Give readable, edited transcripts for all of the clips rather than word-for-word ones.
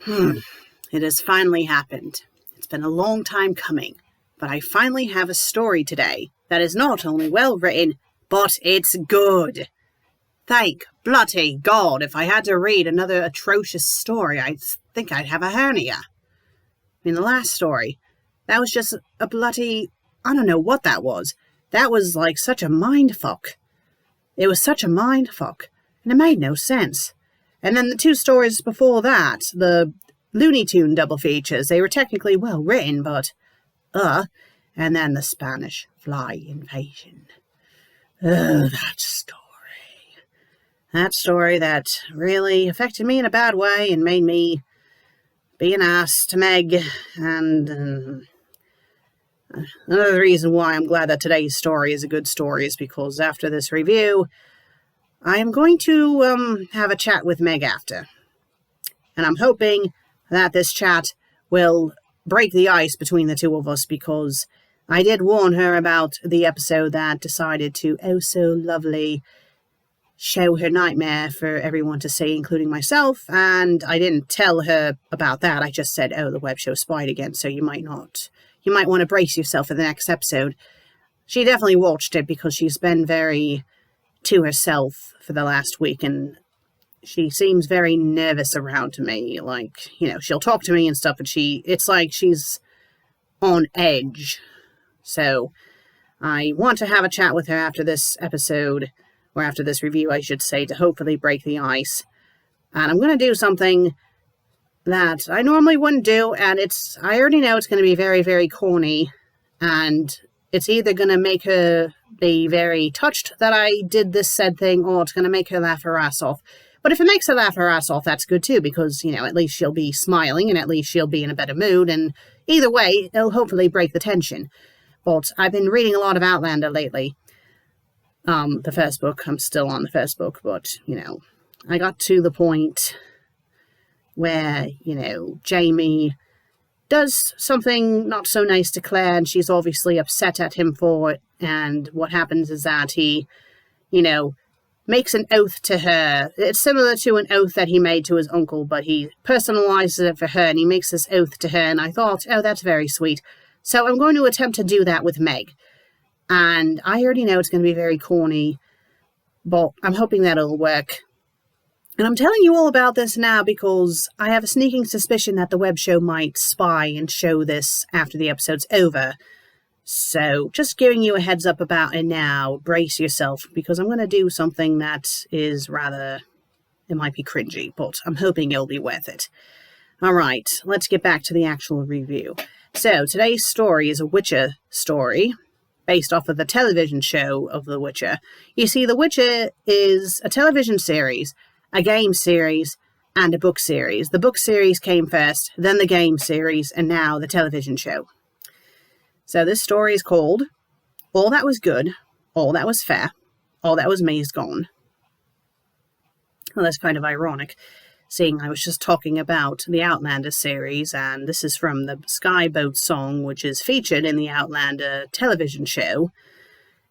It has finally happened. It's been a long time coming, but I finally have a story today that is not only well written, but it's good. Thank bloody God, if I had to read another atrocious story, I think I'd have a hernia. The last story, that was just a bloody... I don't know what that was. That was like such a mindfuck. It was such a mindfuck, and it made no sense. And then the two stories before that, the Looney Tune double features, they were technically well written, but... And then the Spanish fly invasion. That story. That story that really affected me in a bad way and made me be an ass to Meg. And another reason why I'm glad that today's story is a good story is because after this review, I am going to have a chat with Meg after. And I'm hoping that this chat will break the ice between the two of us, because I did warn her about the episode that decided to oh so lovely show her nightmare for everyone to see, including myself, and I didn't tell her about that. I just said, the web show spied again, so you might want to brace yourself for the next episode. She definitely watched it because she's been very to herself for the last week, and she seems very nervous around me. Like, she'll talk to me and stuff, but it's like she's on edge. So I want to have a chat with her after this episode, or after this review, I should say, to hopefully break the ice. And I'm going to do something that I normally wouldn't do, and I already know it's going to be very, very corny, and it's either going to make her be very touched that I did this said thing, or it's going to make her laugh her ass off. But if it makes her laugh her ass off, that's good too, because, at least she'll be smiling, and at least she'll be in a better mood, and either way, it'll hopefully break the tension. But I've been reading a lot of Outlander lately. The first book, I'm still on the first book, but, I got to the point where, Jamie does something not so nice to Claire, and she's obviously upset at him for it, and what happens is that he, makes an oath to her. It's similar to an oath that he made to his uncle, but he personalizes it for her, and he makes this oath to her, and I thought, that's very sweet. So I'm going to attempt to do that with Meg. And I already know it's going to be very corny, but I'm hoping that it'll work. And I'm telling you all about this now because I have a sneaking suspicion that the web show might spy and show this after the episode's over. So just giving you a heads up about it now, brace yourself, because I'm going to do something that is it might be cringy, but I'm hoping it'll be worth it. All right, let's get back to the actual review. So today's story is a Witcher story, based off of the television show of The Witcher. You see, The Witcher is a television series, a game series, and a book series. The book series came first, then the game series, and now the television show. So this story is called All That Was Good, All That Was Fair, All That Was Me Is Gone. Well, that's kind of ironic, seeing I was just talking about the Outlander series, and this is from the Skyboat song, which is featured in the Outlander television show.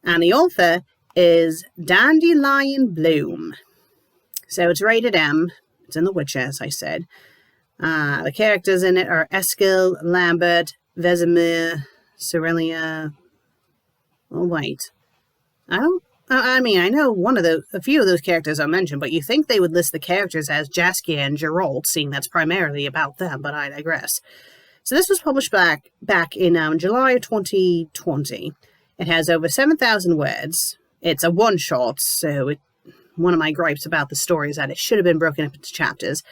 And the author is Dandelion Bloom. So it's rated M. It's in The Witcher, as I said. The characters in it are Eskil, Lambert, Vesemir, Cerelia. Oh, wait. I know a few of those characters are mentioned, but you think they would list the characters as Jaskier and Geralt, seeing that's primarily about them, but I digress. So this was published back in July of 2020. It has over 7,000 words. It's a one-shot, so one of my gripes about the story is that it should have been broken up into chapters.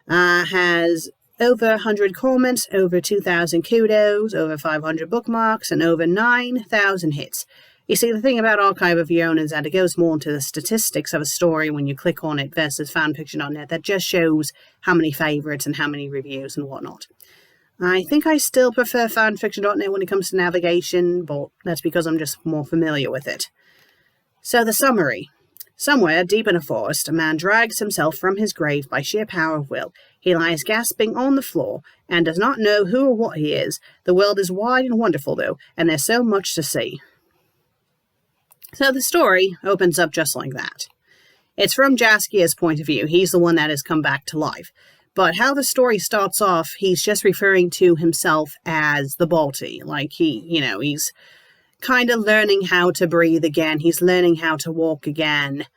Has over 100 comments, over 2,000 kudos, over 500 bookmarks, and over 9,000 hits. You see, the thing about Archive of Your Own is that it goes more into the statistics of a story when you click on it versus fanfiction.net. That just shows how many favorites and how many reviews and whatnot. I think I still prefer fanfiction.net when it comes to navigation, but that's because I'm just more familiar with it. So the summary. Somewhere deep in a forest, a man drags himself from his grave by sheer power of will. He lies gasping on the floor and does not know who or what he is. The world is wide and wonderful, though, and there's so much to see. So the story opens up just like that. It's from Jaskier's point of view. He's the one that has come back to life. But how the story starts off, he's just referring to himself as the body. Like he's kind of learning how to breathe again. He's learning how to walk again.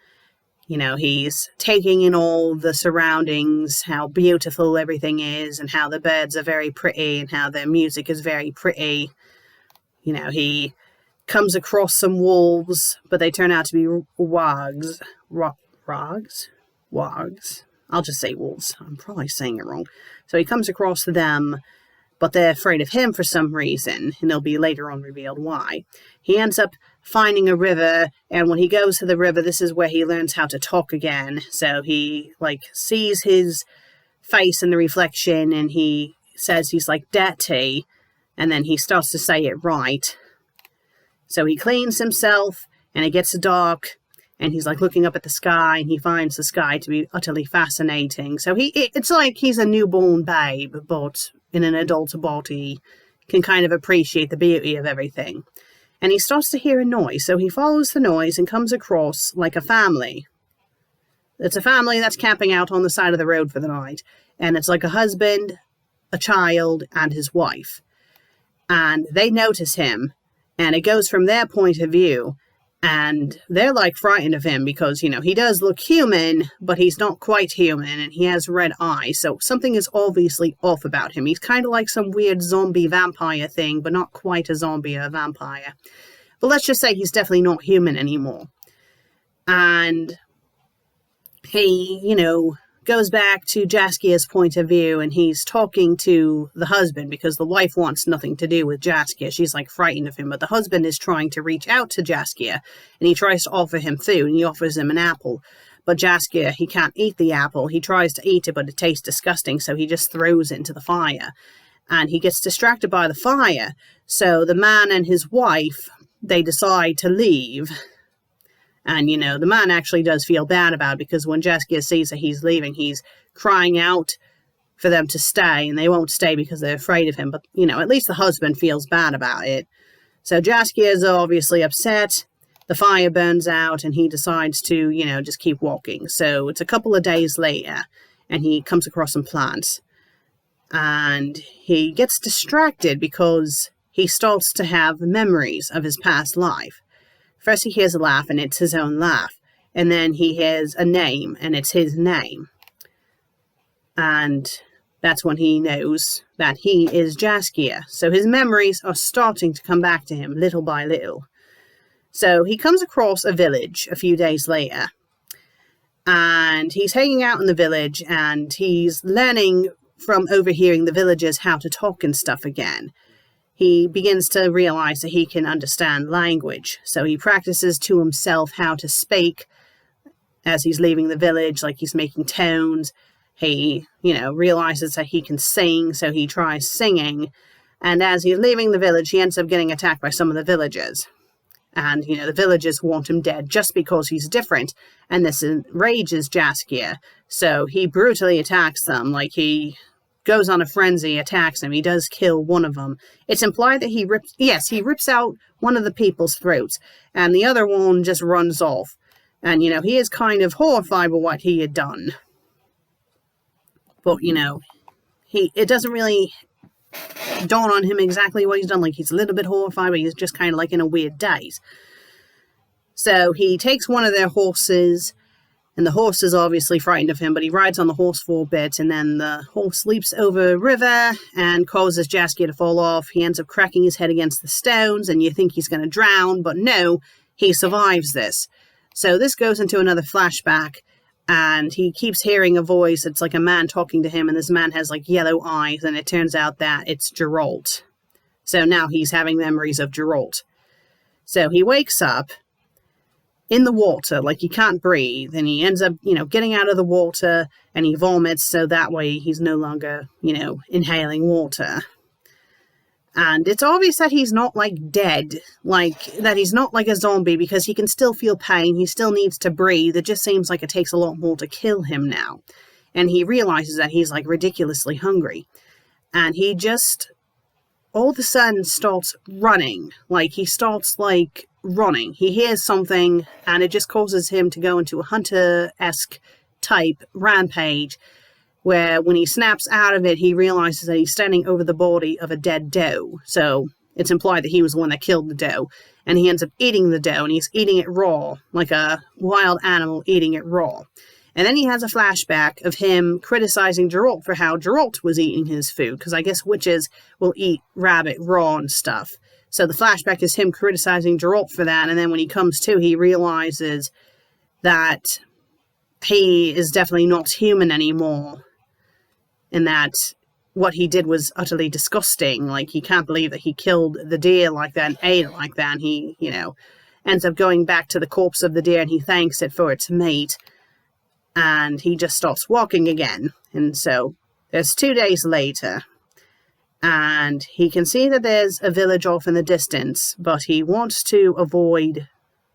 He's taking in all the surroundings, how beautiful everything is, and how the birds are very pretty, and how their music is very pretty. He comes across some wolves, but they turn out to be wogs. Wogs? I'll just say wolves. I'm probably saying it wrong. So he comes across them, but they're afraid of him for some reason, and it'll be later on revealed why. He ends up finding a river, and when he goes to the river, this is where he learns how to talk again. So he, sees his face in the reflection, and he says he's, dirty, and then he starts to say it right. So he cleans himself, and it gets dark, and he's looking up at the sky, and he finds the sky to be utterly fascinating. So it's like he's a newborn babe, but in an adult body, can kind of appreciate the beauty of everything. And he starts to hear a noise, so he follows the noise and comes across a family. It's a family that's camping out on the side of the road for the night, and it's a husband, a child, and his wife. And they notice him, and it goes from their point of view. And they're frightened of him because, he does look human, but he's not quite human, and he has red eyes. So something is obviously off about him. He's kind of like some weird zombie vampire thing, but not quite a zombie or a vampire. But let's just say he's definitely not human anymore. And he, goes back to Jaskier's point of view, and he's talking to the husband because the wife wants nothing to do with Jaskier. She's frightened of him, but the husband is trying to reach out to Jaskier, and he tries to offer him food, and he offers him an apple. But Jaskier, he can't eat the apple. He tries to eat it, but it tastes disgusting, so he just throws it into the fire. And he gets distracted by the fire, so the man and his wife, they decide to leave. And, the man actually does feel bad about it because when Jaskier sees that he's leaving, he's crying out for them to stay, and they won't stay because they're afraid of him. But, at least the husband feels bad about it. So Jaskier is obviously upset. The fire burns out, and he decides to, just keep walking. So it's a couple of days later, and he comes across some plants. And he gets distracted because he starts to have memories of his past life. First he hears a laugh, and it's his own laugh. And then he hears a name, and it's his name. And that's when he knows that he is Jaskier. So his memories are starting to come back to him little by little. So he comes across a village a few days later. And he's hanging out in the village, and he's learning from overhearing the villagers how to talk and stuff again. He begins to realize that he can understand language. So he practices to himself how to speak as he's leaving the village, he's making tones. He, realizes that he can sing, so he tries singing. And as he's leaving the village, he ends up getting attacked by some of the villagers. And, the villagers want him dead just because he's different. And this enrages Jaskier. So he brutally attacks them, he goes on a frenzy, attacks him. He does kill one of them. It's implied that he rips out one of the people's throats, and the other one just runs off. And, he is kind of horrified by what he had done. But, it doesn't really dawn on him exactly what he's done. He's a little bit horrified, but he's just kind of in a weird daze. So he takes one of their horses, and the horse is obviously frightened of him, but he rides on the horse for a bit, and then the horse leaps over a river and causes Jaskier to fall off. He ends up cracking his head against the stones, and you think he's going to drown, but no, he survives this. So this goes into another flashback, and he keeps hearing a voice. It's a man talking to him, and this man has yellow eyes, and it turns out that it's Geralt. So now he's having memories of Geralt. So he wakes up in the water, he can't breathe, and he ends up, getting out of the water, and he vomits, so that way he's no longer, inhaling water. And it's obvious that he's not, dead, that he's not a zombie, because he can still feel pain, he still needs to breathe. It just seems it takes a lot more to kill him now. And he realizes that he's, ridiculously hungry. And he just, all of a sudden, starts running. He starts, running. He hears something, and it just causes him to go into a hunter-esque type rampage, where when he snaps out of it, he realizes that he's standing over the body of a dead doe. So it's implied that he was the one that killed the doe. And he ends up eating the doe, and he's eating it raw, like a wild animal eating it raw. And then he has a flashback of him criticizing Geralt for how Geralt was eating his food, because I guess witches will eat rabbit raw and stuff. So the flashback is him criticizing Geralt for that, and then when he comes to, he realizes that he is definitely not human anymore, and that what he did was utterly disgusting. Like, he can't believe that he killed the deer like that and ate it like that, and he, ends up going back to the corpse of the deer, and he thanks it for its mate, and he just starts walking again. And so there's 2 days later, and he can see that there's a village off in the distance, but he wants to avoid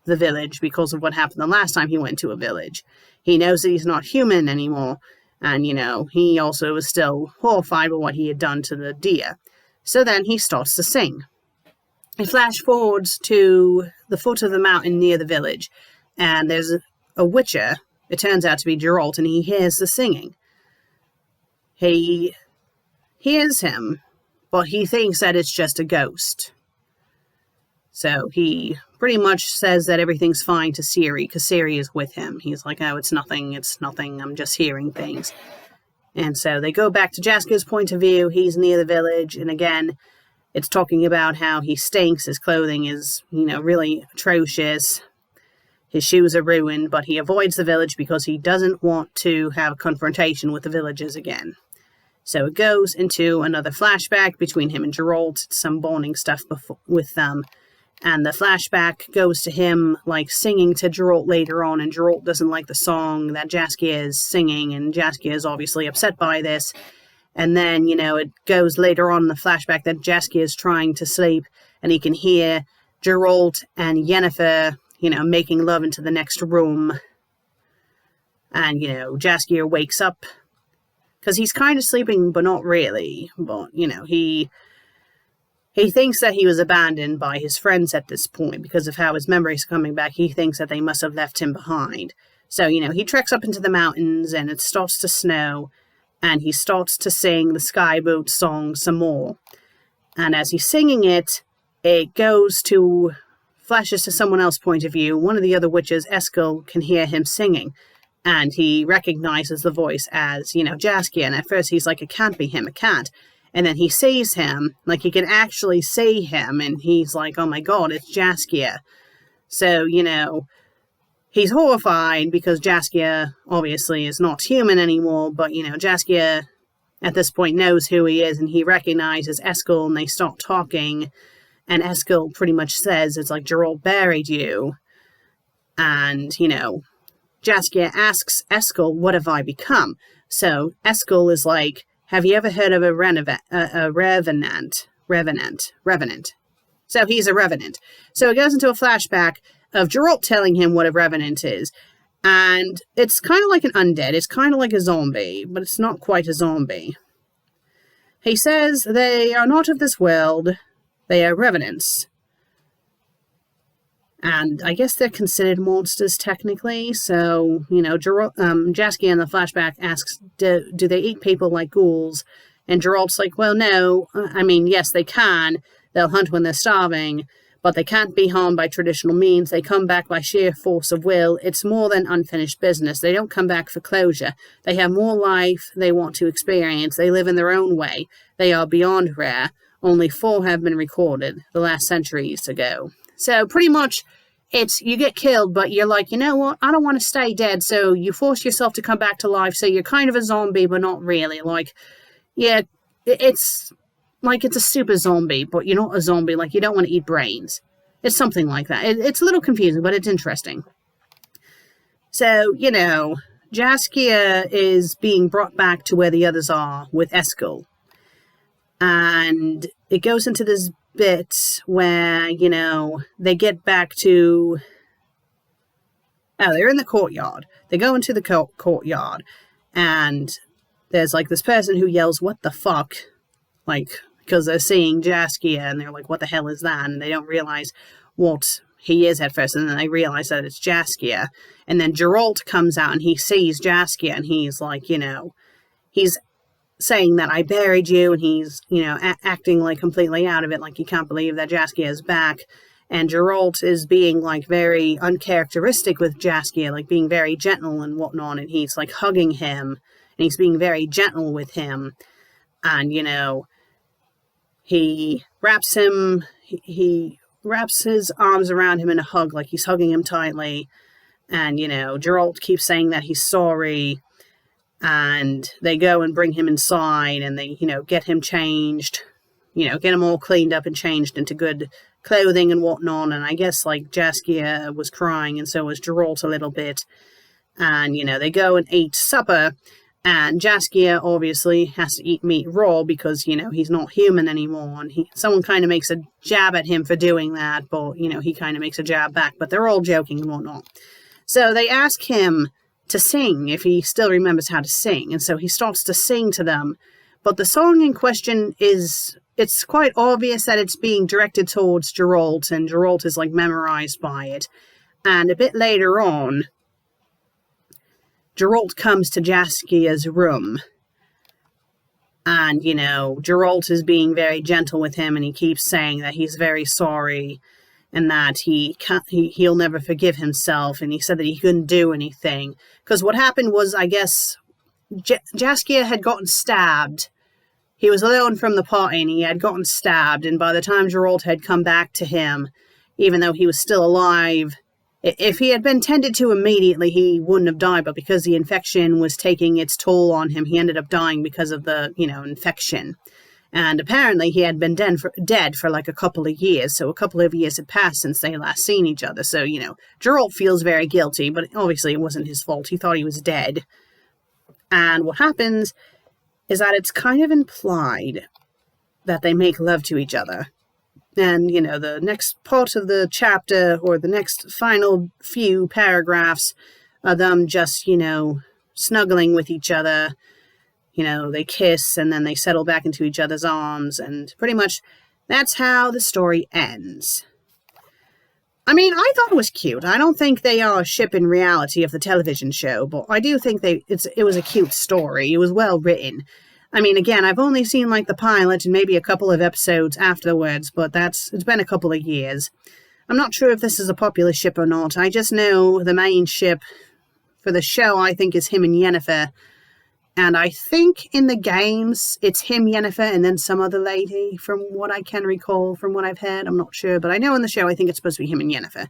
the village because of what happened the last time he went to a village. He knows that he's not human anymore, and, he also was still horrified by what he had done to the deer. So then he starts to sing. He flash forwards to the foot of the mountain near the village, and there's a witcher. It turns out to be Geralt, and he hears the singing. He hears him, but he thinks that it's just a ghost. So he pretty much says that everything's fine to Ciri, because Ciri is with him. He's like, oh, it's nothing, I'm just hearing things. And so they go back to Jaskier's point of view. He's near the village, and again, it's talking about how he stinks, his clothing is, really atrocious. His shoes are ruined, but he avoids the village because he doesn't want to have a confrontation with the villagers again. So it goes into another flashback between him and Geralt, some bonding stuff with them. And the flashback goes to him, singing to Geralt later on, and Geralt doesn't like the song that Jaskier is singing, and Jaskier is obviously upset by this. And then, it goes later on in the flashback that Jaskier is trying to sleep, and he can hear Geralt and Yennefer, making love into the next room. And, Jaskier wakes up, because he's kind of sleeping, but not really. But, he thinks that he was abandoned by his friends at this point because of how his memories are coming back. He thinks that they must have left him behind. So, he treks up into the mountains, and it starts to snow, and he starts to sing the Skyboat song some more. And as he's singing it, it flashes to someone else's point of view. One of the other witches, Eskel, can hear him singing, and he recognizes the voice as, Jaskier. And at first he's like, it can't be him, it can't. And then he sees him, he can actually see him, and he's like, oh my god, it's Jaskier. So, he's horrified because Jaskier obviously is not human anymore, but, Jaskier at this point knows who he is, and he recognizes Eskel, and they start talking, and Eskel pretty much says, it's like, Geralt buried you. And, Jaskier asks Eskel, what have I become? So Eskel is like, have you ever heard of a revenant? Revenant. So he's a revenant. So it goes into a flashback of Geralt telling him what a revenant is. And it's kind of like an undead. It's kind of like a zombie, but it's not quite a zombie. He says they are not of this world. They are revenants. And I guess they're considered monsters technically. So, Jaskier in the flashback asks, do they eat people like ghouls? And Geralt's like, well, no. Yes, they can. They'll hunt when they're starving. But they can't be harmed by traditional means. They come back by sheer force of will. It's more than unfinished business. They don't come back for closure. They have more life they want to experience. They live in their own way. They are beyond rare. Only 4 have been recorded, the last centuries ago. So pretty much, it's you get killed, but you're like, you know what? I don't want to stay dead, so you force yourself to come back to life, so you're kind of a zombie, but not really. It's like it's a super zombie, but you're not a zombie, you don't want to eat brains. It's something like that. It's a little confusing, but it's interesting. So, Jaskier is being brought back to where the others are with Eskel. And it goes into this bit where, they get back to... they're in the courtyard. They go into the courtyard, and there's, this person who yells, what the fuck? Because they're seeing Jaskier, and they're like, what the hell is that? And they don't realize what he is at first, and then they realize that it's Jaskier. And then Geralt comes out, and he sees Jaskier, and he's like, he's saying that I buried you, and he's, acting like completely out of it, like he can't believe that Jaskier is back. And Geralt is being like very uncharacteristic with Jaskier, like being very gentle and whatnot, and he's like hugging him, and he's being very gentle with him. And, he wraps his arms around him in a hug, like he's hugging him tightly. And, Geralt keeps saying that he's sorry. And they go and bring him inside, and they, get him changed, get him all cleaned up and changed into good clothing and whatnot. And I guess, like, Jaskier was crying, and so was Geralt a little bit. And, they go and eat supper. And Jaskier obviously has to eat meat raw because, he's not human anymore. And someone kind of makes a jab at him for doing that, but, he kind of makes a jab back. But they're all joking and whatnot. So they ask him to sing, if he still remembers how to sing. And so he starts to sing to them. But the song in question it's quite obvious that it's being directed towards Geralt, and Geralt is, like, memorized by it. And a bit later on, Geralt comes to Jaskier's room. And, Geralt is being very gentle with him, and he keeps saying that he's very sorry, and that he'll never forgive himself, and he said that he couldn't do anything. Because what happened was, I guess, Jaskier had gotten stabbed. He was alone from the party, and he had gotten stabbed, and by the time Geralt had come back to him, even though he was still alive, if he had been tended to immediately, he wouldn't have died, but because the infection was taking its toll on him, he ended up dying because of the, infection. And apparently he had been dead for like a couple of years, so a couple of years had passed since they last seen each other. So, Geralt feels very guilty, but obviously it wasn't his fault. He thought he was dead. And what happens is that it's kind of implied that they make love to each other. And, the next part of the chapter, or the next final few paragraphs, are them just, snuggling with each other. They kiss, and then they settle back into each other's arms, and pretty much that's how the story ends. I mean, I thought it was cute. I don't think they are a ship in reality of the television show, but I do think it was a cute story. It was well written. I mean, again, I've only seen, like, the pilot and maybe a couple of episodes afterwards, but it's been a couple of years. I'm not sure if this is a popular ship or not. I just know the main ship for the show, I think, is him and Yennefer. And I think in the games, it's him, Yennefer, and then some other lady, from what I can recall, from what I've heard. I'm not sure, but I know in the show, I think it's supposed to be him and Yennefer.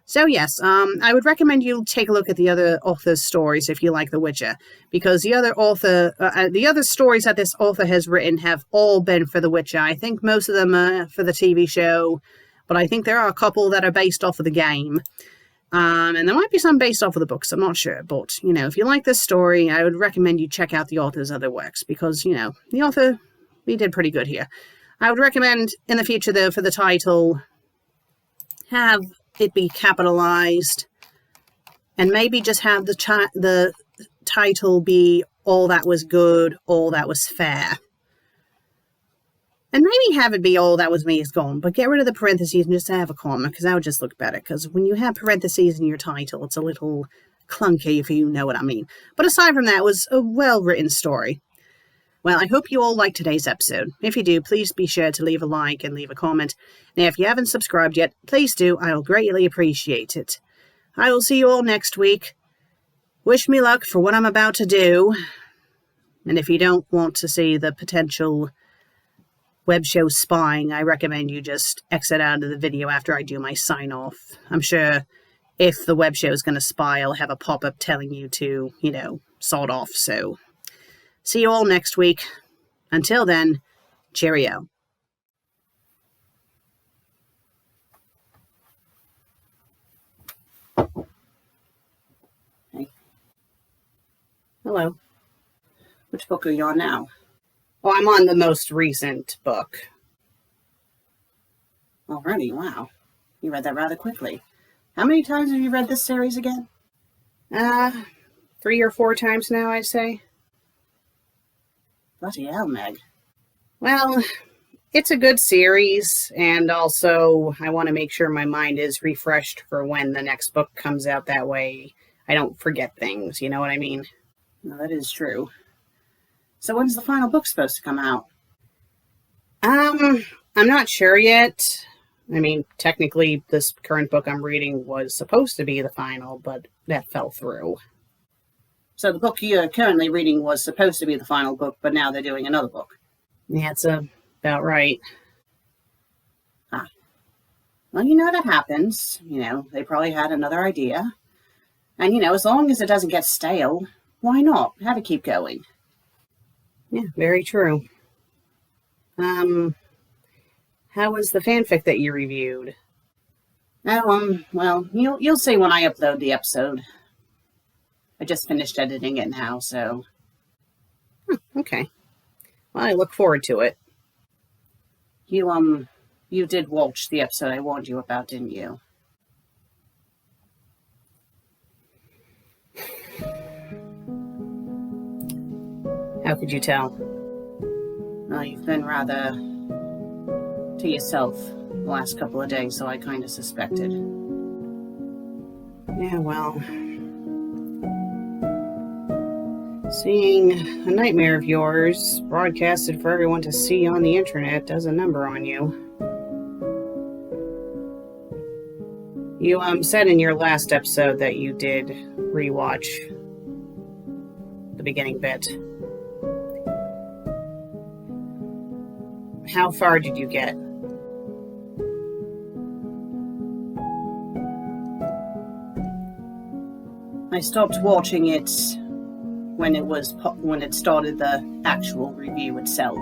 So yes, I would recommend you take a look at the other author's stories if you like The Witcher, because the other stories that this author has written have all been for The Witcher. I think most of them are for the TV show, but I think there are a couple that are based off of the game. And there might be some based off of the books, I'm not sure. But, if you like this story, I would recommend you check out the author's other works, because, the author, he did pretty good here. I would recommend in the future, though, for the title, have it be capitalized, and maybe just have the title be All That Was Good, All That Was Fair. And maybe have it be All That Was Me Is Gone, but get rid of the parentheses and just have a comma, because that would just look better. Because when you have parentheses in your title, it's a little clunky, if you know what I mean. But aside from that, it was a well-written story. Well, I hope you all liked today's episode. If you do, please be sure to leave a like and leave a comment. Now, if you haven't subscribed yet, please do. I will greatly appreciate it. I will see you all next week. Wish me luck for what I'm about to do. And if you don't want to see the potential web show spying, I recommend you just exit out of the video after I do my sign-off. I'm sure if the web show is going to spy, I'll have a pop-up telling you to, sod off. So, see you all next week. Until then, cheerio. Hey. Hello. Which book are you on now? Oh, I'm on the most recent book. Already, wow. You read that rather quickly. How many times have you read this series again? 3 or 4 times now, I'd say. Bloody hell, Meg. Well, it's a good series, and also I want to make sure my mind is refreshed for when the next book comes out. That way I don't forget things, you know what I mean? No, that is true. So when's the final book supposed to come out? I'm not sure yet. I mean, technically, this current book I'm reading was supposed to be the final, but that fell through. So the book you're currently reading was supposed to be the final book, but now they're doing another book. Yeah, that's about right. Well, that happens. They probably had another idea. And, as long as it doesn't get stale, why not? Have it keep going. Yeah, very true. How was the fanfic that you reviewed? Oh, well, you'll see when I upload the episode. I just finished editing it now, so... Okay. Well, I look forward to it. You did watch the episode I warned you about, didn't you? How could you tell? Well, you've been rather to yourself the last couple of days, so I kind of suspected. Yeah, well... Seeing a nightmare of yours broadcasted for everyone to see on the internet does a number on you. You said in your last episode that you did rewatch the beginning bit. How far did you get? I stopped watching it when it started the actual review itself.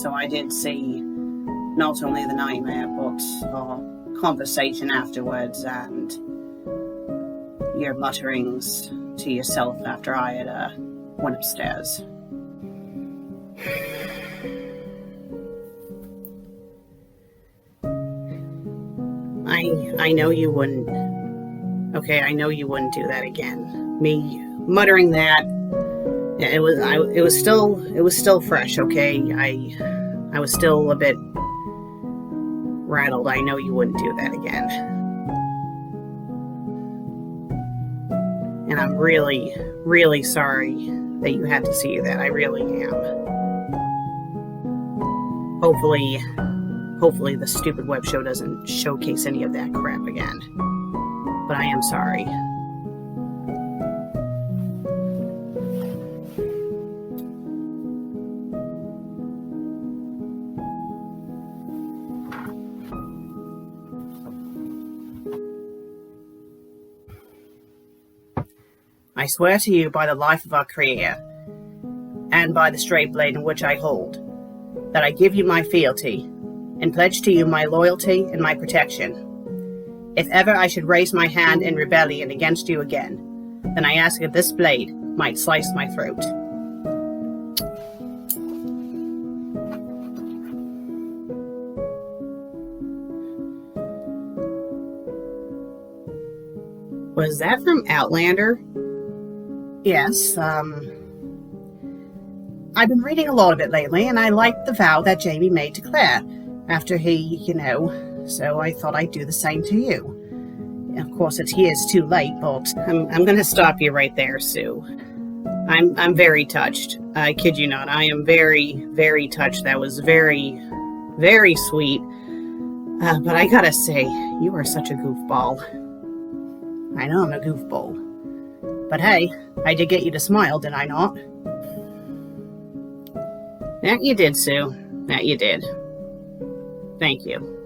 So I did see not only the nightmare, but our conversation afterwards and your mutterings to yourself after I had went upstairs. I know you wouldn't. Okay, I know you wouldn't do that again. Me muttering that, it was still fresh. Okay, I was still a bit rattled. I know you wouldn't do that again, and I'm really, really sorry that you had to see that. I really am. Hopefully the stupid web show doesn't showcase any of that crap again. But I am sorry. I swear to you by the life of our Creator, and by the straight blade in which I hold, that I give you my fealty, and pledge to you my loyalty and my protection. If ever I should raise my hand in rebellion against you again, then I ask if this blade might slice my throat. Was that from Outlander? Yes, I've been reading a lot of it lately, and I liked the vow that Jamie made to Claire after he, so I thought I'd do the same to you. Of course, it's years too late, but I'm going to stop you right there, Sue. I'm very touched. I kid you not. I am very, very touched. That was very, very sweet. But I gotta say, you are such a goofball. I know I'm a goofball. But hey, I did get you to smile, did I not? That you did, Sue. That you did. Thank you.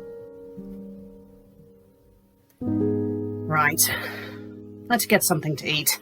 Right. Let's get something to eat.